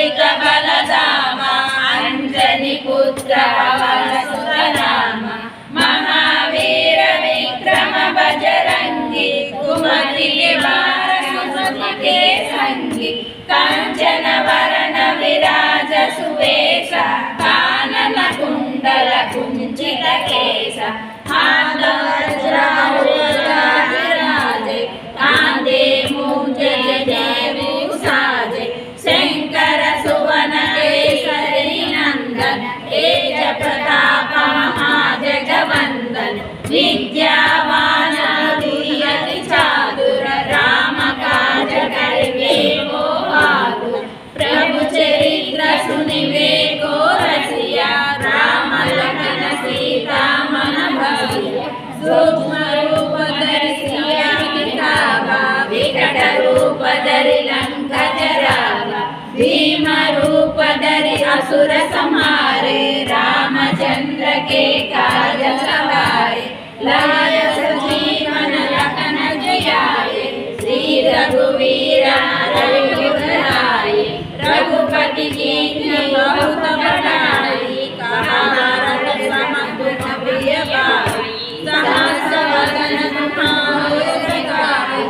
सहित बलधाम अंजनी पुत्र पवन सुत नाम महावीर विक्रम बजरंगी कुमति सुमति के संगी कांचन वरण विराज सुवेश कानन कुंडल कुंचित केश कांदे मूंज जनेऊ साजे शंकर सुवन केसरी नंदन तेज प्रताप महाजगवंदन विद्यावान अति चातुर राम काज करिबे को बहादुर प्रभु चरित्र सुनिबे को रसिया राम लखन सीता मन भजिया सूक्ष्म रूप धरि सिया दिखावा विकट रूप धरि लंका जरावा भीम रूप धरि असुर संहारे रामचंद्र के काज सवारे लाय संजीवन लखन जियाए श्री रघुवीर रघुराई रघुपति कीन्ही बहुत बड़ाई कहा रघु सम गुण प्रिय पाई सहस वदन तुम्हारे गावे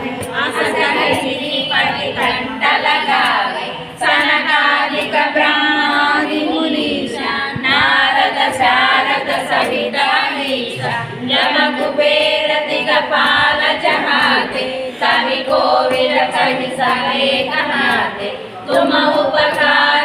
अस कहि श्रीपति कंठ लगावे सनकादिक ब्रह्मादि मुनीसा नारद शारद सहित अहीसा यम कुबेर दिगपाल चहाते कवि कोविद कहि सके कहाते तुम उपकार